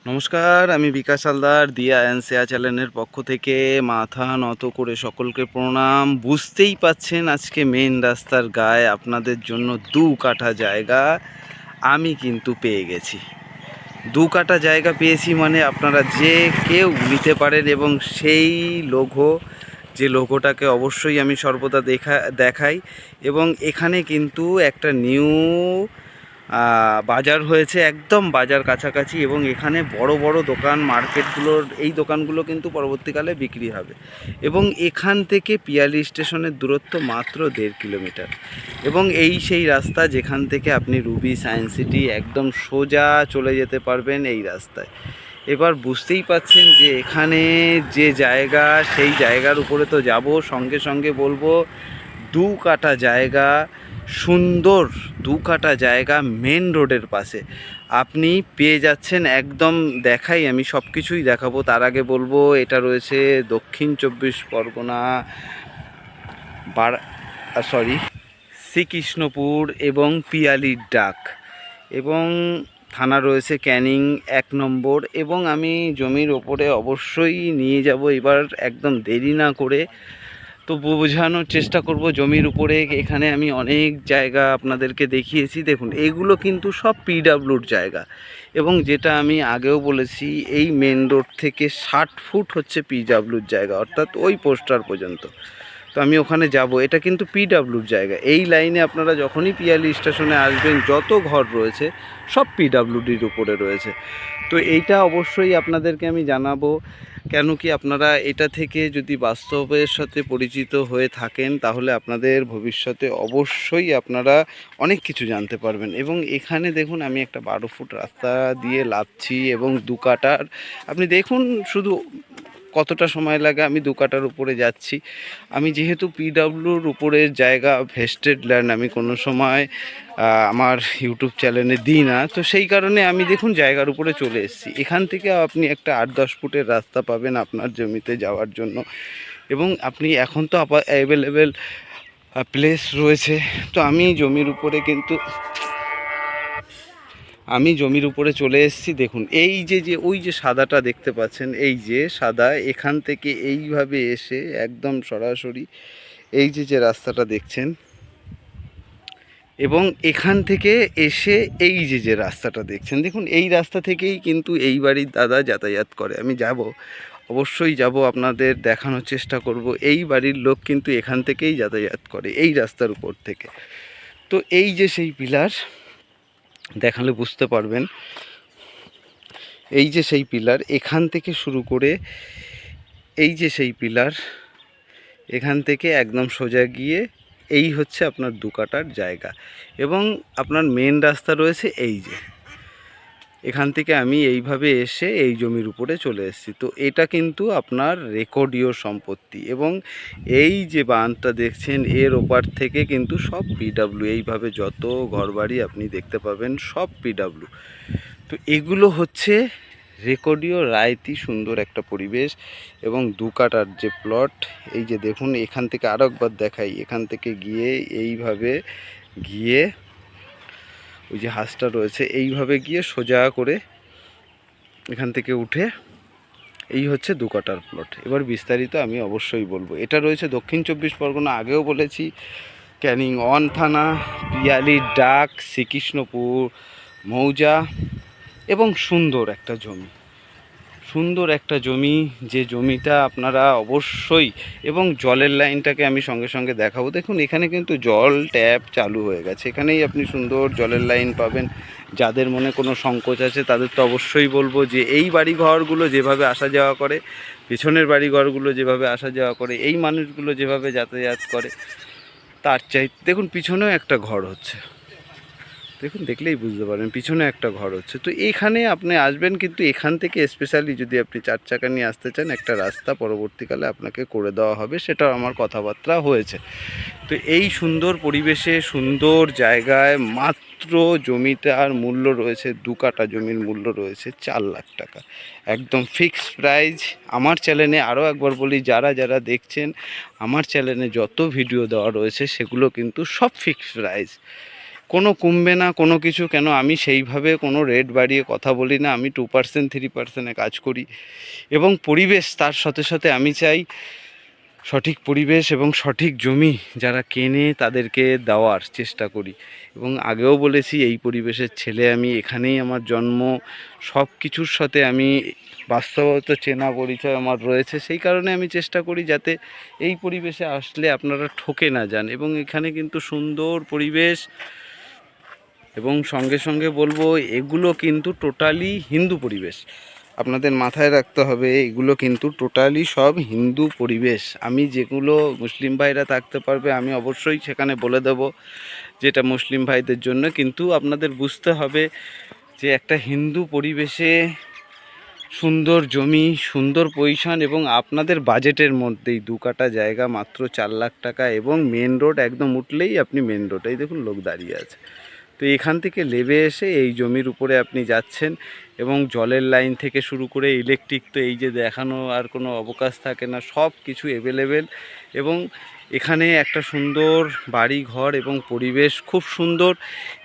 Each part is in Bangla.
নমস্কার, আমি বিকাশ হালদার দিয়া অ্যান্ড শেয়া চ্যানেলের পক্ষ থেকে মাথা নত করে সকলকে প্রণাম। বুঝতেই পাচ্ছেন আজকে মেন রাস্তার গায়ে আপনাদের জন্য 2 কাঠা জায়গা আমি কিন্তু পেয়ে গেছি। 2 কাঠা জায়গা পেয়েছি মানে আপনারা যে কেউ নিতে পারেন, এবং সেই যে লোগোটাকে অবশ্যই আমি সর্বদা দেখাই। এবং এখানে কিন্তু একটা নিউ বাজার হয়েছে, একদম বাজার কাছাকাছি, এবং এখানে বড় বড় দোকান এই দোকানগুলো কিন্তু পরবর্তীকালে বিক্রি হবে। এবং এখান থেকে পিয়ালি স্টেশনের দূরত্ব মাত্র 1.5 কিলোমিটার, এবং সেই রাস্তা যেখান থেকে আপনি রুবি সায়েন্স সিটি একদম সোজা চলে যেতে পারবেন এই রাস্তায়। এবার বুঝতেই পাচ্ছেন যে এখানে যে জায়গা, সেই জায়গার উপরে তো যাব, সঙ্গে সঙ্গে বলবো 2 কাঠা জায়গা, সুন্দর 2 কাঠা জায়গা মেন রোডের পাশে আপনি পেয়ে যাচ্ছেন। একদম দেখাই, আমি সব কিছুই দেখাবো। তার আগে বলবো এটা রয়েছে দক্ষিণ 24 পরগনা শ্রীকৃষ্ণপুর এবং পিয়ালির ডাক, এবং থানা রয়েছে ক্যানিং 1 নম্বর। এবং আমি জমির ওপরে অবশ্যই নিয়ে যাব এবার, একদম দেরি না করে। তো বোঝানোর চেষ্টা করব জমির উপরে। এখানে আমি অনেক জায়গা আপনাদেরকে দেখিয়েছি, দেখুন এগুলো কিন্তু সব পিডাব্লিউর জায়গা। এবং যেটা আমি আগেও বলেছি, এই মেন রোড থেকে 60 ফুট হচ্ছে পিডাব্লিউর জায়গা, অর্থাৎ ওই পোস্টার পর্যন্ত। তো আমি ওখানে যাব, এটা কিন্তু পিডাব্লিউর জায়গা। এই লাইনে আপনারা যখনই পিয়ালি স্টেশনে আসবেন, যত ঘর রয়েছে সব পিডাব্লিউডির উপরে রয়েছে। তো এইটা অবশ্যই আপনাদেরকে আমি জানাবো, কেন কি আপনারা এটা থেকে যদি বাস্তবের সাথে পরিচিত হয়ে থাকেন, তাহলে আপনাদের ভবিষ্যতে অবশ্যই আপনারা অনেক কিছু জানতে পারবেন। এবং এখানে দেখুন আমি একটা 12 ফুট রাস্তা দিয়ে লাফছি, এবং 2 কাঠার, আপনি দেখুন শুধু কতটা সময় লাগে। আমি 2 কাঠার উপরে যাচ্ছি। আমি যেহেতু পিডাব্লিউর উপরের জায়গা ভেস্টেড ল্যান্ড আমি কোনো সময় আমার ইউটিউব চ্যানেলে দিই না, তো সেই কারণে আমি দেখুন জায়গার উপরে চলে এসেছি। এখান থেকে আপনি একটা 8-10 ফুটের রাস্তা পাবেন আপনার জমিতে যাওয়ার জন্য। এবং আপনি এখন তো অ্যাভেলেবেল প্লেস রয়েছে। তো আমি জমির উপরে চলে এসেছি। দেখুন এই যে ওই যে সাদাটা দেখতে পাচ্ছেন, এই যে সাদা, এখান থেকে এইভাবে এসে একদম সরাসরি এই যে রাস্তাটা দেখছেন, এবং এখান থেকে এসে এই যে রাস্তাটা দেখছেন, দেখুন এই রাস্তা থেকেই কিন্তু এই বাড়ির দাদা যাতায়াত করে। আমি যাব, অবশ্যই যাব, আপনাদের দেখানোর চেষ্টা করব। এই বাড়ির লোক কিন্তু এখান থেকেই যাতায়াত করে, এই রাস্তার উপর থেকে। তো এই যে সেই পিলার, দেখালে বুঝতে পারবেন, এই যে সেই পিলার, এখান থেকে শুরু করে এই যে সেই পিলার, এখান থেকে একদম সোজা গিয়ে এই হচ্ছে আপনার 2 কাঠার জায়গা। এবং আপনার মেন রাস্তা রয়েছে এই যে, এখান থেকে আমি এইভাবে এসে এই জমির উপরে চলে এসেছি। তো এটা কিন্তু আপনার রেকর্ডীয় সম্পত্তি। এবং এই যে বাঁধটা দেখছেন, এর ওপার থেকে কিন্তু সব পিডাব্লিউ, এইভাবে যত ঘরবাড়ি আপনি দেখতে পাবেন সব পিডাব্লিউ। তো এগুলো হচ্ছে রেকর্ডীয় রায়তি সুন্দর একটা পরিবেশ। এবং 2 কাঠার যে প্লট, এই যে দেখুন, এখান থেকে আরও একবার দেখাই, এখান থেকে গিয়ে এইভাবে গিয়ে ওই যে হাঁসটা রয়েছে, এইভাবে গিয়ে সোজা করে এখান থেকে উঠে এই হচ্ছে 2 কাঠার প্লট। এবার বিস্তারিত আমি অবশ্যই বলবো। এটা রয়েছে দক্ষিণ 24 পরগনা, আগেও বলেছি, ক্যানিং 1 থানা, পিয়ালির ডাক, শ্রীকৃষ্ণপুর মৌজা। এবং সুন্দর একটা জমি, যে জমিটা আপনারা অবশ্যই, এবং জলের লাইনটাকে আমি সঙ্গে সঙ্গে দেখাবো। দেখুন এখানে কিন্তু জল ট্যাপ চালু হয়ে গেছে, এখানেই আপনি সুন্দর জলের লাইন পাবেন। যাদের মনে কোনো সংকোচ আছে তাদের তো অবশ্যই বলবো যে এই বাড়িঘরগুলো যেভাবে আসা যাওয়া করে, পেছনের বাড়িঘরগুলো যেভাবে আসা যাওয়া করে, এই মানুষগুলো যেভাবে যাতায়াত করে, তার দেখুন পিছনেও একটা ঘর হচ্ছে, দেখুন দেখলেই বুঝতে পারবেন পিছনে একটা ঘর হচ্ছে। তো এখানে আপনি আসবেন, কিন্তু এখান থেকে স্পেশালি যদি আপনি 4 চাকা নিয়ে আসতে চান, একটা রাস্তা পরবর্তীকালে আপনাকে করে দেওয়া হবে, সেটাও আমার কথাবার্তা হয়েছে। তো এই সুন্দর পরিবেশে, সুন্দর জায়গায়, মাত্র জমিটার মূল্য রয়েছে, 2 কাঠা জমির মূল্য রয়েছে 4 লাখ টাকা, একদম ফিক্সড প্রাইস। আমার চ্যানেলে আরও একবার বলি, যারা দেখছেন আমার চ্যানেলে যত ভিডিও দেওয়া রয়েছে সেগুলো কিন্তু সব ফিক্সড প্রাইস। কোনো কমবে না কোনো কিছু। কেন আমি সেইভাবে কোনো রেট বাড়িয়ে কথা বলি না, আমি 2% 3%-এ কাজ করি। এবং পরিবেশ তার সাথে সাথে আমি চাই সঠিক পরিবেশ এবং সঠিক জমি যারা কেনে তাদেরকে দেওয়ার চেষ্টা করি। এবং আগেও বলেছি এই পরিবেশের ছেলে আমি, এখানেই আমার জন্ম, সব কিছুর সাথে আমি বাস্তবত চেনা পরিচয় আমার রয়েছে। সেই কারণে আমি চেষ্টা করি যাতে এই পরিবেশে আসলে আপনারা ঠকে না যান। এবং এখানে কিন্তু সুন্দর পরিবেশ, এবং সঙ্গে সঙ্গে বলবো এগুলো কিন্তু টোটালি হিন্দু পরিবেশ। আপনাদের মাথায় রাখতে হবে এগুলো কিন্তু টোটালি সব হিন্দু পরিবেশ। আমি যেগুলো মুসলিম ভাইরা থাকতে পারবে আমি অবশ্যই সেখানে বলে দেব যেটা মুসলিম ভাইদের জন্য, কিন্তু আপনাদের বুঝতে হবে যে একটা হিন্দু পরিবেশে সুন্দর জমি, সুন্দর পজিশন এবং আপনাদের বাজেটের মধ্যেই 2 কাঠা জায়গা মাত্র 4 লাখ টাকা, এবং মেন রোড একদম উঠলেই আপনি মেন রোড, এই দেখুন লোক দাঁড়িয়ে আছে। তো এখান থেকে নেমে এসে এই জমির উপরে আপনি যাচ্ছেন, এবং জলের লাইন থেকে শুরু করে ইলেকট্রিক তো এই যে দেখানো আর কোনো অবকাশ থাকে না, সব কিছু অ্যাভেলেবেল। এবং এখানে একটা সুন্দর বাড়ি ঘর এবং পরিবেশ খুব সুন্দর।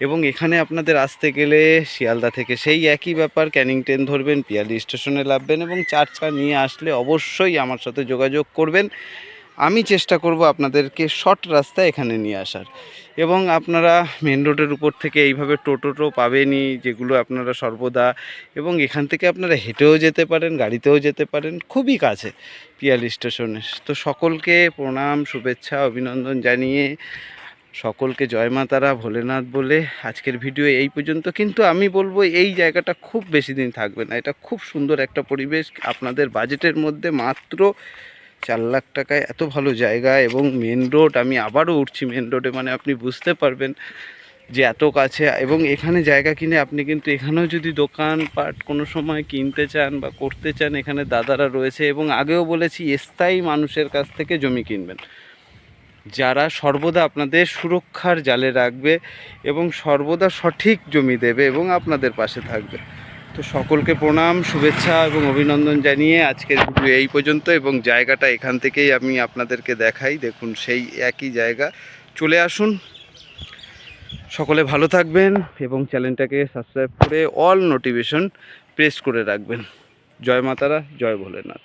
এবং এখানে আপনাদের আসতে গেলে শিয়ালদা থেকে সেই একই ব্যাপার, ক্যানিং ট্রেন ধরবেন, পিয়ালি স্টেশনে নামবেন এবং 4 চাকা নিয়ে আসলে অবশ্যই আমার সাথে যোগাযোগ করবেন। আমি চেষ্টা করব আপনাদেরকে শর্ট রাস্তায় এখানে নিয়ে আসার। এবং আপনারা মেন রোডের উপর থেকে এইভাবে টোটো পাবেনই, যেগুলো আপনারা সর্বদা, এবং এখান থেকে আপনারা হেঁটেও যেতে পারেন, গাড়িতেও যেতে পারেন, খুবই কাছে পিয়ালি স্টেশনে। তো সকলকে প্রণাম, শুভেচ্ছা, অভিনন্দন জানিয়ে সকলকে জয় মা তারা, ভোলেনাথ বলে আজকের ভিডিও এই পর্যন্ত। কিন্তু আমি বলবো এই জায়গাটা খুব বেশি দিন থাকবে না, এটা খুব সুন্দর একটা পরিবেশ আপনাদের বাজেটের মধ্যে, মাত্র 4 লাখ টাকায় এত ভালো জায়গা এবং মেন রোড। আমি আবারও উঠছি মেন রোডে, মানে আপনি বুঝতে পারবেন যে এত কাছে। এবং এখানে জায়গা কিনে আপনি কিন্তু এখানেও যদি দোকানপাট কোনো সময় কিনতে চান বা করতে চান, এখানে দাদারা রয়েছে। এবং আগেও বলেছি স্থায়ী মানুষের কাছ থেকে জমি কিনবেন, যারা সর্বদা আপনাদের সুরক্ষার জালে রাখবে এবং সর্বদা সঠিক জমি দেবে এবং আপনাদের পাশে থাকবে। তো সকলকে প্রণাম, শুভেচ্ছা এবং অভিনন্দন জানিয়ে আজকের ভিডিও এই পর্যন্ত। এবং জায়গাটা এখান থেকেই আমি আপনাদেরকে দেখাই, দেখুন সেই একই জায়গা। চলে আসুন, সকলে ভালো থাকবেন এবং চ্যানেলটাকে সাবস্ক্রাইব করে অল নোটিফিকেশন প্রেস করে রাখবেন। জয় মাতারা, জয় ভোলেনাথ।